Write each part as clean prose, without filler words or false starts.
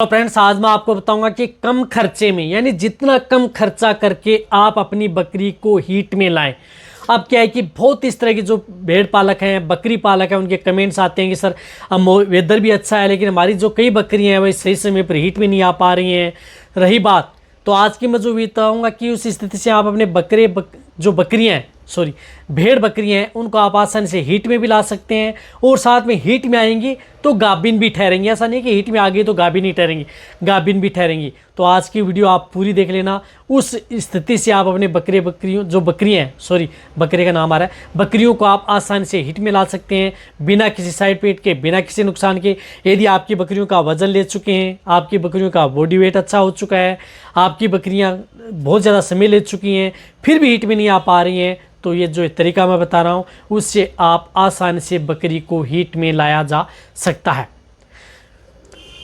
तो फ्रेंड्स आज मैं आपको बताऊंगा कि कम खर्चे में यानी जितना कम खर्चा करके आप अपनी बकरी को हीट में लाएं। अब क्या है कि बहुत इस तरह की जो भेड़ पालक हैं, बकरी पालक हैं, उनके कमेंट्स आते हैं कि सर अब वेदर भी अच्छा है लेकिन हमारी जो कई बकरियां हैं वही सही समय पर हीट में नहीं आ पा रही हैं। रही बात तो आज की मैं जो बताऊँगा कि उस स्थिति से आप अपने जो बकरियाँ हैं भेड़ बकरियां हैं उनको आप आसानी से हीट में भी ला सकते हैं और साथ में हीट में आएंगी तो गाभिन भी ठहरेंगी। ऐसा नहीं कि हीट में आ गई तो गाभिन नहीं ठहरेंगी, गाभिन भी ठहरेंगी। तो आज की वीडियो आप पूरी देख लेना। उस स्थिति से आप अपने बकरे का नाम आ रहा है, बकरियों को आप आसानी से हीट में ला सकते हैं बिना किसी साइड इफेक्ट के, बिना किसी नुकसान के। यदि आपकी बकरियों का वजन ले चुके हैं, आपकी बकरियों का बॉडी वेट अच्छा हो चुका है, आपकी बकरियां बहुत ज़्यादा समय ले चुकी हैं फिर भी हीट में नहीं आ पा रही हैं, तो ये जो तरीका मैं बता रहा हूँ उससे आप आसानी से बकरी को हीट में लाया जा सकता है।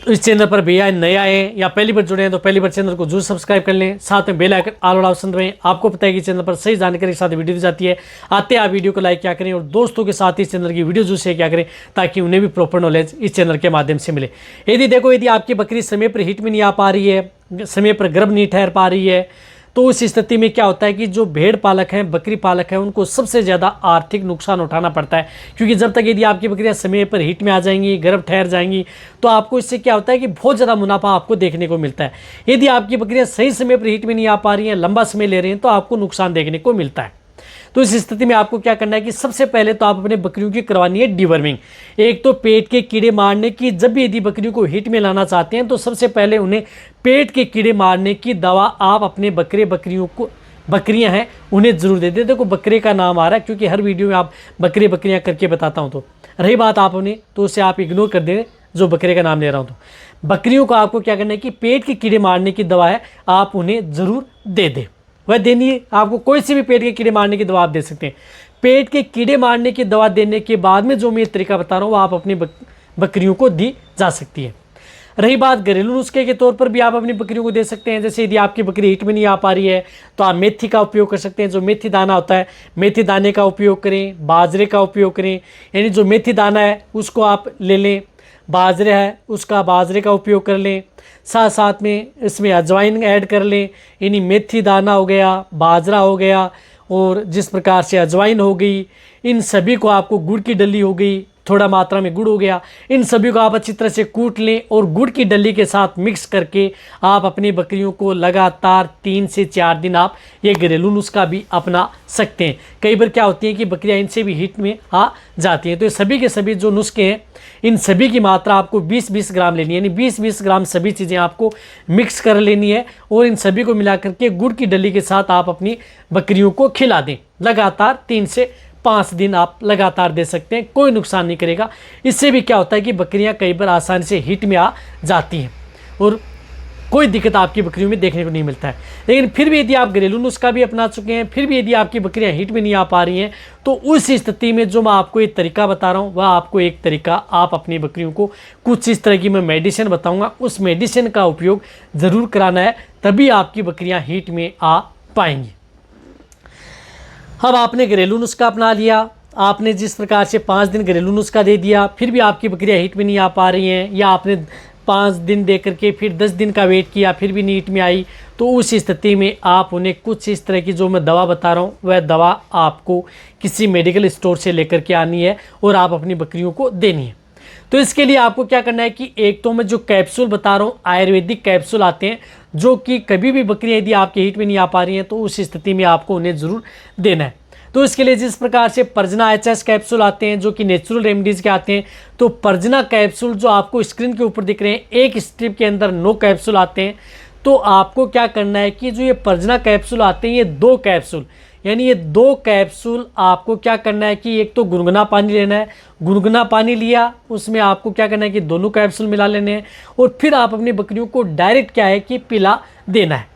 तो इस चैनल पर भैया नया है या पहली बार जुड़े हैं तो पहली बार चैनल को जरूर सब्सक्राइब कर लें, साथ में बेल आइकन ऑल वाला ऑप्शन रहें। आपको पता है कि चैनल पर सही जानकारी के साथ वीडियो दी जाती है। आते आप वीडियो को लाइक क्या करें और दोस्तों के साथ इस चैनल की वीडियो जरूर शेयर क्या करें ताकि उन्हें भी प्रॉपर नॉलेज इस चैनल के माध्यम से मिले। यदि आपकी बकरी समय पर हीट में नहीं आ पा रही है, समय पर गर्भ नहीं ठहर पा रही है, तो उस स्थिति में क्या होता है कि जो भेड़ पालक हैं, बकरी पालक हैं, उनको सबसे ज़्यादा आर्थिक नुकसान उठाना पड़ता है। क्योंकि जब तक यदि आपकी बकरियां समय पर हीट में आ जाएंगी, गर्भ ठहर जाएंगी, तो आपको इससे क्या होता है कि बहुत ज़्यादा मुनाफा आपको देखने को मिलता है। यदि आपकी बकरियां सही समय पर हीट में नहीं आ पा रही हैं, लंबा समय ले रही हैं, तो आपको नुकसान देखने को मिलता है। तो इस स्थिति में आपको क्या करना है कि सबसे पहले तो आप अपने बकरियों की करवानी है डिवर्मिंग। एक तो पेट के कीड़े मारने की, जब भी यदि बकरियों को हीट में लाना चाहते हैं तो सबसे पहले उन्हें पेट के कीड़े मारने की दवा आप अपने बकरियां हैं उन्हें जरूर दे दें। देखो बकरे का नाम आ रहा है क्योंकि हर वीडियो में आप बकरियां करके बताता हूँ। तो रही बात आप उन्हें तो उसे आप इग्नोर कर दें जो बकरे का नाम ले रहा हूँ। तो बकरियों को आपको क्या करना है कि पेट के कीड़े मारने की दवा है आप उन्हें ज़रूर दे दें। वह देनी है आपको, कोई सी भी पेट के कीड़े मारने की दवा आप दे सकते हैं। पेट के कीड़े मारने की दवा देने के बाद में जो मैं तरीका बता रहा हूँ वो आप अपनी बकरियों को दी जा सकती है। रही बात घरेलू नुस्खे के तौर पर भी आप अपनी बकरियों को दे सकते हैं। जैसे यदि आपकी बकरी हीट में नहीं आ पा रही है तो आप मेथी का उपयोग कर सकते हैं। जो मेथी दाना होता है, मेथी दाने का उपयोग करें, बाजरे का उपयोग करें। यानी जो मेथी दाना है उसको आप ले लें, बाजरे है उसका बाजरे का उपयोग कर लें, साथ में इसमें अजवाइन ऐड कर लें। यानी मेथी दाना हो गया, बाजरा हो गया और जिस प्रकार से अजवाइन हो गई, इन सभी को आपको गुड़ की डली हो गई, थोड़ा मात्रा में गुड़ हो गया, इन सभी को आप अच्छी तरह से कूट लें और गुड़ की डली के साथ मिक्स करके आप अपनी बकरियों को लगातार 3 से 4 दिन आप ये घरेलू नुस्खा भी अपना सकते हैं। कई बार क्या होती है कि बकरियां इनसे भी हीट में आ जाती हैं। तो ये सभी के सभी जो नुस्खे हैं इन सभी की मात्रा आपको 20-20 ग्राम लेनी है। यानी 20-20 ग्राम सभी चीज़ें आपको मिक्स कर लेनी है और इन सभी को मिला करके गुड़ की डली के साथ आप अपनी बकरियों को खिला दें। लगातार 3 से 5 दिन आप लगातार दे सकते हैं, कोई नुकसान नहीं करेगा। इससे भी क्या होता है कि बकरियां कई बार आसानी से हीट में आ जाती हैं और कोई दिक्कत आपकी बकरियों में देखने को नहीं मिलता है। लेकिन फिर भी यदि आप घरेलू नुस्खा भी अपना चुके हैं, फिर भी यदि आपकी बकरियां हीट में नहीं आ पा रही हैं, तो उस स्थिति में जो मैं आपको एक तरीका बता रहा हूँ वह आपको एक तरीका आप अपनी बकरियों को कुछ इस तरह की मैं मेडिसिन बताऊँगा, उस मेडिसिन का उपयोग ज़रूर कराना है, तभी आपकी बकरियाँ हीट में आ पाएंगी। अब आपने घरेलू नुस्खा अपना लिया, आपने जिस प्रकार से 5 दिन घरेलू नुस्खा दे दिया, फिर भी आपकी बकरियां हीट में नहीं आ पा रही हैं, या आपने 5 दिन दे करके फिर 10 दिन का वेट किया फिर भी हीट में आई, तो उस स्थिति में आप उन्हें कुछ इस तरह की जो मैं दवा बता रहा हूँ वह दवा आपको किसी मेडिकल स्टोर से लेकर के आनी है और आप अपनी बकरियों को देनी है। तो इसके लिए आपको क्या करना है कि एक तो मैं जो कैप्सूल बता रहा हूँ आयुर्वेदिक कैप्सूल आते हैं जो कि कभी भी बकरियाँ यदि आपके हीट में नहीं आ पा रही हैं तो उस स्थिति में आपको उन्हें ज़रूर देना है। तो इसके लिए जिस प्रकार से पर्जना एचएस कैप्सूल आते हैं जो कि नेचुरल रेमेडीज़ के आते हैं, तो पर्जना कैप्सूल जो आपको स्क्रीन के ऊपर दिख रहे हैं, एक स्ट्रिप के अंदर 9 कैप्सूल आते हैं। तो आपको क्या करना है कि जो ये पर्जना कैप्सूल आते हैं ये 2 कैप्सूल, यानी ये 2 कैप्सूल आपको क्या करना है कि एक तो गुनगुना पानी लेना है, गुनगुना पानी लिया उसमें आपको क्या करना है कि दोनों कैप्सूल मिला लेने हैं और फिर आप अपनी बकरियों को डायरेक्ट क्या है कि पिला देना है।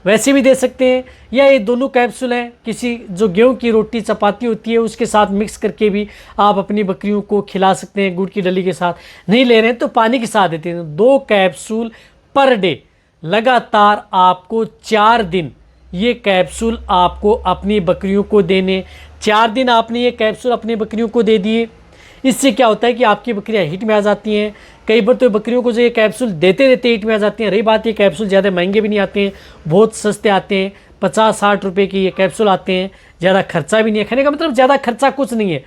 वैसे भी दे सकते हैं या ये दोनों कैप्सूल हैं किसी जो गेहूं की रोटी चपाती होती है उसके साथ मिक्स करके भी आप अपनी बकरियों को खिला सकते हैं गुड़ की डली के साथ। नहीं ले रहे हैं तो पानी के साथ देते हैं। 2 कैप्सूल पर डे लगातार आपको 4 दिन ये कैप्सूल आपको अपनी बकरियों को देने। 4 दिन आपने ये कैप्सूल अपनी बकरियों को दे दिए, इससे क्या होता है कि आपकी बकरियां हिट में आ जाती हैं। कई बार तो बकरियों को जो ये कैप्सूल देते देते हिट में आ जाती हैं। रही बात, ये कैप्सूल ज़्यादा महंगे भी नहीं आते हैं, बहुत सस्ते आते हैं, 50-60 रुपये के ये कैप्सूल आते हैं। ज़्यादा खर्चा भी नहीं है, खाने का मतलब ज़्यादा खर्चा कुछ नहीं है,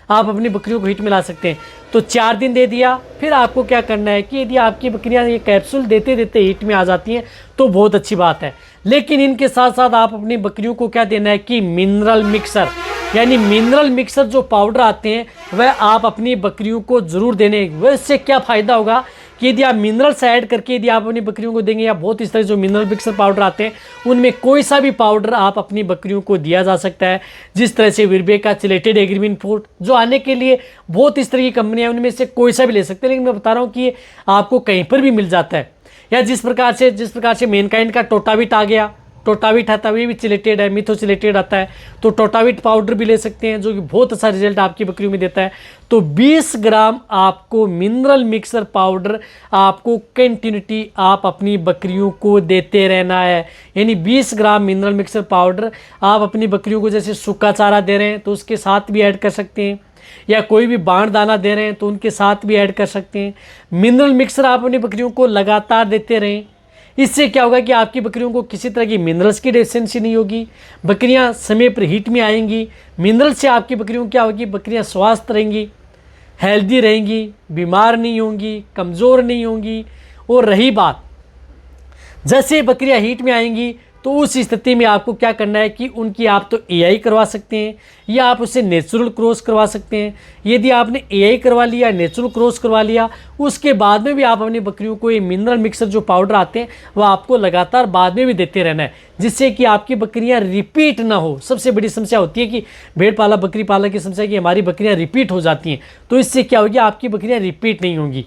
आप अपनी बकरियों को हिट में ला सकते हैं। तो 4 दिन दे दिया। फिर आपको क्या करना है कि यदि आपकी बकरियां ये कैप्सूल देते देते हिट में आ जाती हैं तो बहुत अच्छी बात है। लेकिन इनके साथ साथ आप अपनी बकरियों को क्या देना है कि मिनरल मिक्सर, यानी मिनरल मिक्सर जो पाउडर आते हैं वह आप अपनी बकरियों को ज़रूर देने। वैसे क्या फ़ायदा होगा कि यदि आप मिनरल्स ऐड करके यदि आप अपनी बकरियों को देंगे, या बहुत इस तरह जो मिनरल मिक्सर पाउडर आते हैं उनमें कोई सा भी पाउडर आप अपनी बकरियों को दिया जा सकता है। जिस तरह से विरबेका, चिलेटेड, एग्रीमिन फूड जो आने के लिए बहुत इस तरह की कंपनियां, उनमें से कोई सा भी ले सकते हैं। लेकिन मैं बता रहा हूँ कि ये आपको कहीं पर भी मिल जाता है। या जिस प्रकार से मेनकाइंड का टोटाविट आ गया, टोटाविट आता है, ये भी चिलेटेड है, मिथोचिलेटेड आता है, तो टोटाविट पाउडर भी ले सकते हैं जो कि बहुत अच्छा रिजल्ट आपकी बकरियों में देता है। तो 20 ग्राम आपको मिनरल मिक्सर पाउडर आपको कंटिन्यूटी आप अपनी बकरियों को देते रहना है। यानी 20 ग्राम मिनरल मिक्सर पाउडर आप अपनी बकरियों को, जैसे सूखा चारा दे रहे हैं तो उसके साथ भी ऐड कर सकते हैं, या कोई भी बाण दाना दे रहे हैं तो उनके साथ भी ऐड कर सकते हैं। मिनरल मिक्सर आप अपनी बकरियों को लगातार देते रहें। इससे क्या होगा कि आपकी बकरियों को किसी तरह की मिनरल्स की डेफिशिएंसी नहीं होगी, बकरियां समय पर हीट में आएंगी। मिनरल्स से आपकी बकरियों क्या होगी, बकरियां स्वस्थ रहेंगी, हेल्दी रहेंगी, बीमार नहीं होंगी, कमज़ोर नहीं होंगी। और रही बात, जैसे बकरियां हीट में आएंगी तो उस स्थिति में आपको क्या करना है कि उनकी आप तो एआई करवा सकते हैं, या आप उससे नेचुरल क्रॉस करवा सकते हैं। यदि आपने एआई करवा लिया, नेचुरल क्रॉस करवा लिया, उसके बाद में भी आप अपनी बकरियों को ये मिनरल मिक्सर जो पाउडर आते हैं वह आपको लगातार बाद में भी देते रहना है, जिससे कि आपकी बकरियां रिपीट ना हो। सबसे बड़ी समस्या होती है कि भेड़ पाला, बकरी पाला की समस्या कि हमारी बकरियां रिपीट हो जाती हैं, तो इससे क्या होगी, आपकी बकरियां रिपीट नहीं होंगी।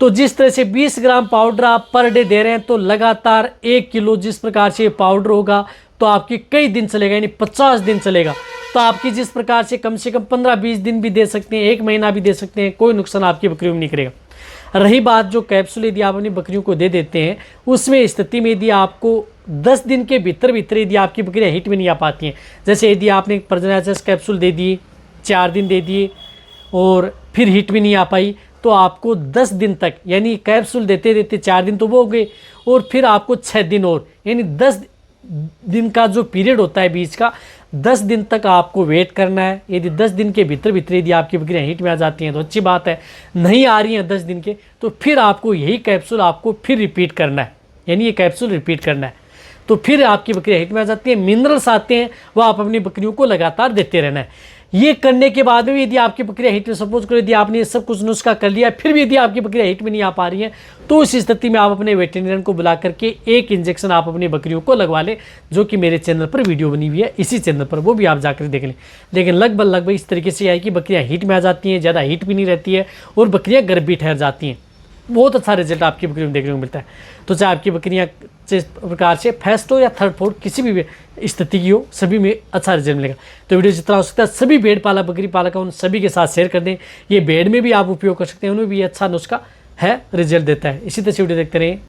तो जिस तरह से 20 ग्राम पाउडर आप पर डे दे रहे हैं, तो लगातार 1 किलो जिस प्रकार से पाउडर होगा तो आपकी कई दिन चलेगा, यानी 50 दिन चलेगा। तो आपकी जिस प्रकार से कम 15-20 दिन भी दे सकते हैं, 1 महीना भी दे सकते हैं, कोई नुकसान आपकी बकरियों में नहीं करेगा। रही बात जो कैप्सूल यदि आप अपनी बकरियों को दे देते हैं, उसमें स्थिति में यदि आपको 10 दिन के भीतर यदि आपकी बकरियाँ हिट में नहीं आ पाती हैं, जैसे यदि आपने प्रजनाचर्स कैप्सूल दे दिए, 4 दिन दे दिए और फिर हिट में नहीं आ पाई, तो आपको 10 दिन तक, यानी कैप्सूल देते देते 4 दिन तो वो हो गए, और फिर आपको 6 दिन और, यानी 10 दिन का जो पीरियड होता है बीच का, 10 दिन तक आपको वेट करना है। यदि 10 दिन के भीतर यदि आपकी बकरियां हिट में आ जाती हैं तो अच्छी बात है, नहीं आ रही हैं 10 दिन के, तो फिर आपको यही कैप्सूल आपको फिर रिपीट करना है, यानी ये कैप्सूल रिपीट करना है, तो फिर आपकी बकरियां हिट में आ जाती है। मिनरल्स आते हैं वो आप अपनी बकरियों को लगातार देते रहना है। ये करने के बाद में यदि आपकी बकरियां हिट में, सपोज करो यदि आपने ये सब कुछ नुस्खा कर लिया, फिर भी यदि आपकी बकरियां हिट में नहीं आ पा रही हैं, तो उस स्थिति में आप अपने वेटेरिनियन को बुला करके एक इंजेक्शन आप अपनी बकरियों को लगवा लें, जो कि मेरे चैनल पर वीडियो बनी हुई है, इसी चैनल पर, वो भी आप जाकर देख लें। लेकिन लगभग इस तरीके से है कि बकरियां हिट में आ जाती हैं, ज़्यादा हिट भी नहीं रहती है, और बकरियां गर्भ भी ठहर जाती हैं। बहुत अच्छा रिजल्ट आपकी बकरियों में देखने को मिलता है। तो चाहे आपकी बकरियां जिस प्रकार से फर्स्ट हो या थर्ड फोर्थ किसी भी स्थिति की हो, सभी में अच्छा रिजल्ट मिलेगा। तो वीडियो जितना हो सकता है सभी भेड़ पाला, बकरी पालक उन सभी के साथ शेयर कर दें। ये भेड़ में भी आप उपयोग कर सकते हैं, उनमें भी अच्छा नुस्खा है, रिजल्ट देता है। इसी तरह से वीडियो देखते रहें।